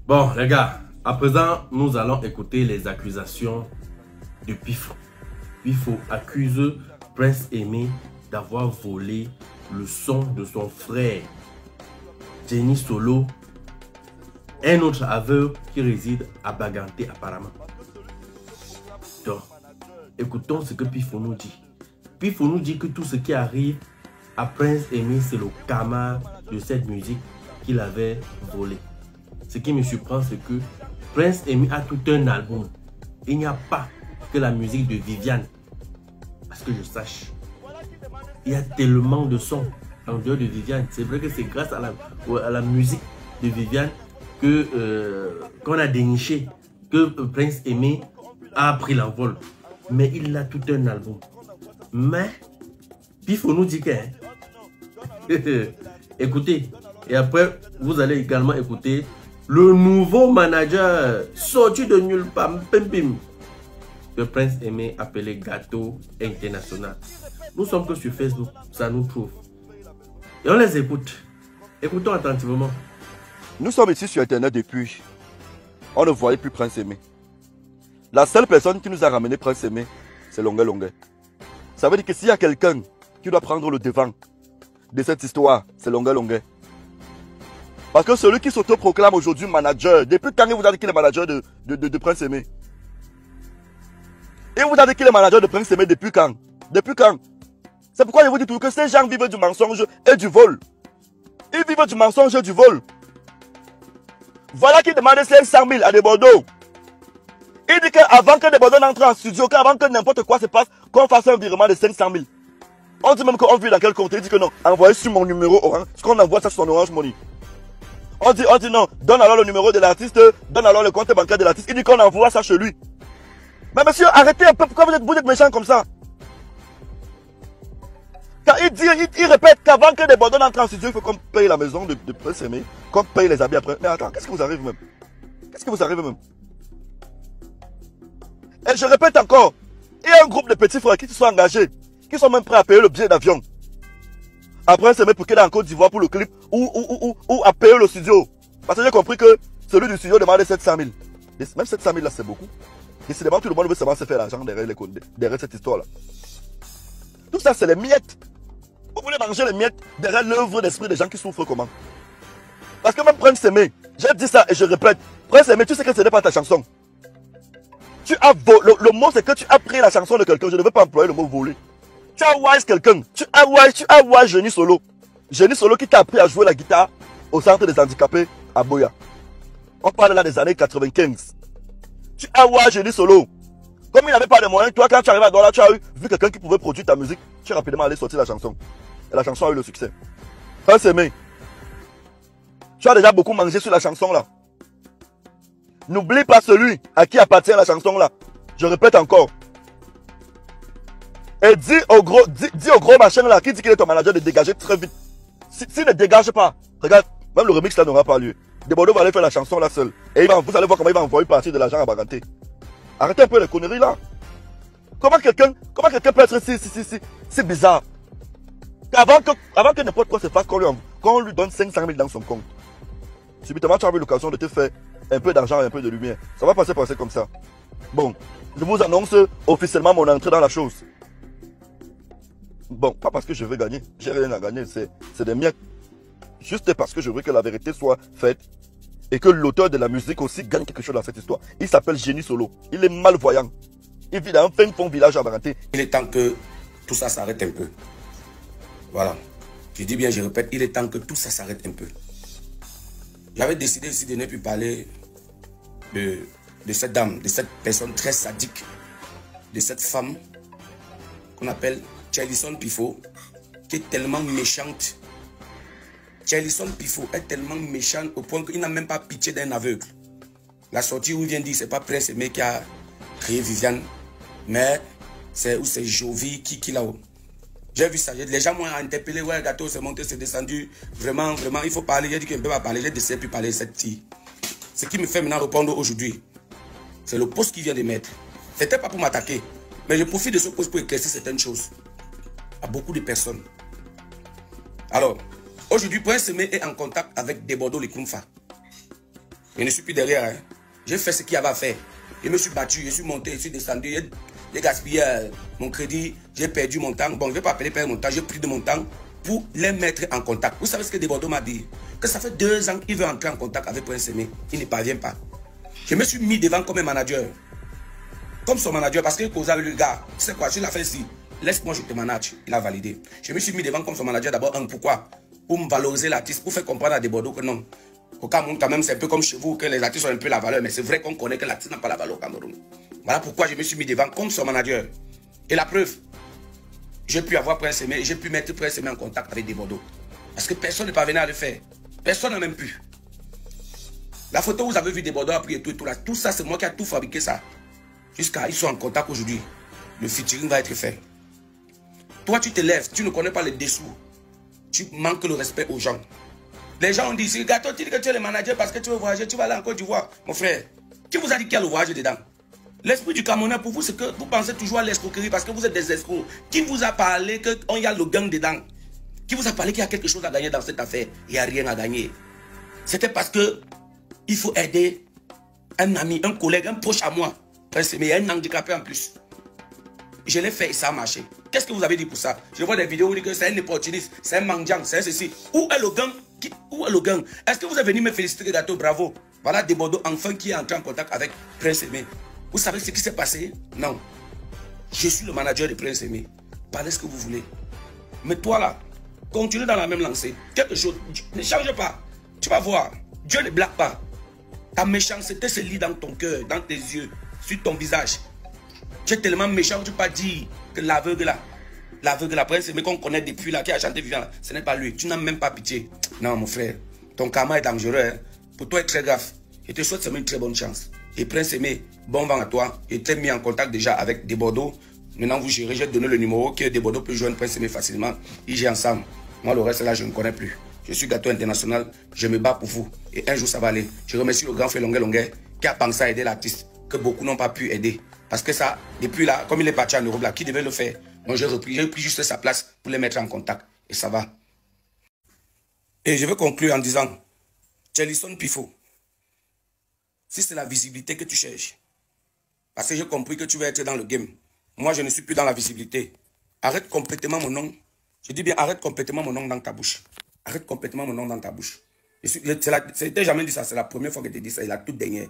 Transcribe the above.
Bon, les gars, à présent, nous allons écouter les accusations de Pifo. Pifo accuse Prince Aimé d'avoir volé le son de son frère Jenny Solo, un autre aveugle qui réside à Baganté apparemment. Donc, écoutons ce que Pifo nous dit. Pifo nous dit que tout ce qui arrive à Prince Aimé, c'est le karma de cette musique qu'il avait volé. Ce qui me surprend, c'est que Prince Aimé a tout un album. Il n'y a pas que la musique de Viviane. Parce que je sache, il y a tellement de sons en dehors de Viviane. C'est vrai que c'est grâce à la musique de Viviane qu'on a déniché, que Prince Aimé a pris l'envol. Mais il a tout un album. Mais, il faut nous dire que... Écoutez, et après, vous allez également écouter le nouveau manager sorti de nulle part, Pimpim, de Prince Aimé, appelé Gâteau International. Nous sommes que sur Facebook, ça nous trouve. Et on les écoute. Écoutons attentivement. Nous sommes ici sur Internet depuis. On ne voyait plus Prince Aimé. La seule personne qui nous a ramené Prince Aimé, c'est Longuet Longuet. Ça veut dire que s'il y a quelqu'un qui doit prendre le devant de cette histoire, c'est Longuet Longuet. Parce que celui qui s'autoproclame aujourd'hui manager, depuis quand il vous a dit qu'il est manager de Prince Aimé? Il vous a dit qu'il est manager de Prince Aimé depuis quand? Depuis quand? C'est pourquoi je vous dis tout que ces gens vivent du mensonge et du vol. Ils vivent du mensonge et du vol. Voilà qui demande 500 000 à des Bordeaux. Il dit qu'avant que des Bordeaux n'entre en studio, qu'avant que n'importe quoi se passe, qu'on fasse un virement de 500 000. On dit même qu'on vit dans quel compte. Il dit que non, envoyez sur mon numéro Orange. Parce qu'on envoie ça sur son Orange Money. On dit non, donne alors le numéro de l'artiste, donne alors le compte bancaire de l'artiste. Il dit qu'on envoie ça chez lui. Mais monsieur, arrêtez un peu, pourquoi vous êtes méchant comme ça? Car il répète qu'avant que des Bordeaux n'entrent en studio, il faut qu'on paye la maison de Prince Aimé, qu'on paye les habits après. Mais attends, qu'est-ce qui vous arrive même? Qu'est-ce qui vous arrive même? Et je répète encore, il y a un groupe de petits frères qui se sont engagés, qui sont même prêts à payer le billet d'avion. Après, c'est même pour qu'il est en Côte d'Ivoire pour le clip ou à payer le studio. Parce que j'ai compris que celui du studio demandait 700 000. Même 700 000 là, c'est beaucoup. Décidément, tout le monde veut savoir se faire l'argent derrière cette histoire-là. Tout ça, c'est les miettes. Vous voulez manger les miettes derrière l'œuvre d'esprit des gens qui souffrent comment? Parce que même Prince Aimé, j'ai dit ça et je répète, Prince Aimé, tu sais que ce n'est pas ta chanson. Tu as volé. Le mot, c'est que tu as pris la chanson de quelqu'un. Je ne veux pas employer le mot voler. Tu as wise quelqu'un. Tu as wise Jenny Solo. Jenny Solo qui t'a appris à jouer la guitare au centre des handicapés à Boya. On parle là des années 95. Tu as wise Jenny Solo. Comme il n'avait pas de moyens, toi quand tu arrives à Douala, tu as vu quelqu'un qui pouvait produire ta musique. Tu es rapidement allé sortir la chanson. Et la chanson a eu le succès. Prince Aimé, tu as déjà beaucoup mangé sur la chanson là. N'oublie pas celui à qui appartient la chanson là. Je répète encore. Et dis au gros machin là qui dit qu'il est ton manager de dégager très vite. S'il ne dégage pas, regarde, même le remix là n'aura pas lieu. Desbordeaux va aller faire la chanson là seul. Et vous allez voir comment il va envoyer partir de l'argent à Baganté. Arrêtez un peu les conneries là. Comment quelqu'un peut être si bizarre? Avant que n'importe quoi se fasse, qu'on lui donne 500 000 dans son compte. Subitement tu as eu l'occasion de te faire un peu d'argent et un peu de lumière. Ça va passer comme ça. Bon, je vous annonce officiellement mon entrée dans la chose. Bon, pas parce que je veux gagner. J'ai rien à gagner. C'est des miettes. Juste parce que je veux que la vérité soit faite. Et que l'auteur de la musique aussi gagne quelque chose dans cette histoire. Il s'appelle Jenny Solo. Il est malvoyant. Il vit dans un fin fond village à Baganté. Il est temps que tout ça s'arrête un peu. Voilà. Je dis bien, je répète, il est temps que tout ça s'arrête un peu. J'avais décidé ici de ne plus parler de cette dame, de cette personne très sadique, de cette femme qu'on appelle Charlison Pifo, qui est tellement méchante. Charlison Pifo est tellement méchante au point qu'il n'a même pas pitié d'un aveugle. La sortie où il vient dire, c'est pas Prince Aimé qui a créé Viviane, mais c'est Jovi qui l'a. J'ai vu ça, les gens m'ont interpellé, ouais, Gâteau, c'est monté, c'est descendu. Vraiment, il faut parler. J'ai dit qu'il ne peut pas parler, j'ai décidé de plus parler de cette fille. Ce qui me fait maintenant répondre aujourd'hui, c'est le poste qu'il vient de mettre. C'était pas pour m'attaquer, mais je profite de ce poste pour éclaircir certaines choses à beaucoup de personnes. Alors, aujourd'hui, Prince Aimé est en contact avec Desbordeaux les Koumfa. Je ne suis plus derrière. Hein. J'ai fait ce qu'il y avait à faire. Je me suis battu, je suis monté, je suis descendu. J'ai gaspillé mon crédit, j'ai perdu mon temps. Bon, je ne vais pas appeler perdre mon temps, j'ai pris de mon temps pour les mettre en contact. Vous savez ce que Desbordeaux m'a dit? Que ça fait 2 ans qu'il veut entrer en contact avec Prince Aimé. Il ne parvient pas. Je me suis mis devant comme un manager. Comme son manager, parce qu'il causait avec le gars. Tu sais quoi, je l'ai fait ici. Laisse-moi, je te manage. Il a validé. Je me suis mis devant comme son manager d'abord. Pourquoi? Pour me valoriser l'artiste, pour faire comprendre à Desbordeaux que non. Au Cameroun, quand même, c'est un peu comme chez vous, que les artistes ont un peu la valeur. Mais c'est vrai qu'on connaît que l'artiste n'a pas la valeur au Cameroun. Voilà pourquoi je me suis mis devant comme son manager. Et la preuve, j'ai pu avoir Prince Aimé, j'ai pu mettre Prince Aimé en contact avec Desbordeaux. Parce que personne ne parvenait à le faire. Personne n'a même pu. La photo où vous avez vu Desbordeaux a pris et tout là, tout ça, c'est moi qui ai tout fabriqué ça. Jusqu'à ils sont en contact aujourd'hui. Le featuring va être fait. Toi, tu te lèves, tu ne connais pas les dessous. Tu manques le respect aux gens. Les gens ont dit, si Gâteau, tu dis que tu es le manager parce que tu veux voyager, tu vas aller en Côte d'Ivoire. Mon frère, qui vous a dit qu'il y a le voyage dedans? L'esprit du Camerounais, pour vous, c'est que vous pensez toujours à l'escroquerie parce que vous êtes des escrocs. Qui vous a parlé qu'il y a le gang dedans? Qui vous a parlé qu'il y a quelque chose à gagner dans cette affaire? Il n'y a rien à gagner. C'était parce que il faut aider un ami, un collègue, un proche à moi. Mais il y a un handicapé en plus. Je l'ai fait et ça a marché. Qu'est-ce que vous avez dit pour ça? Je vois des vidéos où vous dites que c'est un opportuniste, c'est un mendiant, c'est ceci. Où est le gang? Où est le gang? Est-ce que vous êtes venu me féliciter, Gâteau? Bravo. Voilà Desbordeaux, enfin, qui est entré en contact avec Prince Aimé. Vous savez ce qui s'est passé? Non. Je suis le manager de Prince Aimé. Parlez ce que vous voulez. Mais toi là, continue dans la même lancée. Quelque chose, ne change pas. Tu vas voir. Dieu ne blague pas. Ta méchanceté se lit dans ton cœur, dans tes yeux, sur ton visage. Tu es tellement méchant que tu ne peux pas dire que l'aveugle là, Prince Aimé qu'on connaît depuis là, qui a chanté vivant, ce n'est pas lui. Tu n'as même pas pitié. Non, mon frère, ton karma est dangereux. Hein. Pour toi, c'est très grave. Je te souhaite seulement une très bonne chance. Et Prince Aimé, bon vent à toi. Et t'es mis en contact déjà avec Desbordeaux. Maintenant, vous gérez. J'ai donné le numéro que Desbordeaux peut joindre Prince Aimé facilement. Ils gèrent ensemble. Moi, le reste là, je ne connais plus. Je suis Gâteau International. Je me bats pour vous. Et un jour, ça va aller. Je remercie le grand frère Longuet qui a pensé à aider l'artiste que beaucoup n'ont pas pu aider. Parce que ça, depuis là, comme il est parti en Europe, là, qui devait le faire? Moi, j'ai pris juste sa place pour les mettre en contact. Et ça va. Et je vais conclure en disant, Chelison Pifo, si c'est la visibilité que tu cherches, parce que j'ai compris que tu vas être dans le game, moi, je ne suis plus dans la visibilité. Arrête complètement mon nom. Je dis bien, arrête complètement mon nom dans ta bouche. Arrête complètement mon nom dans ta bouche. Je t'ai jamais dit ça, c'est la première fois que je te dis ça, et la toute dernière.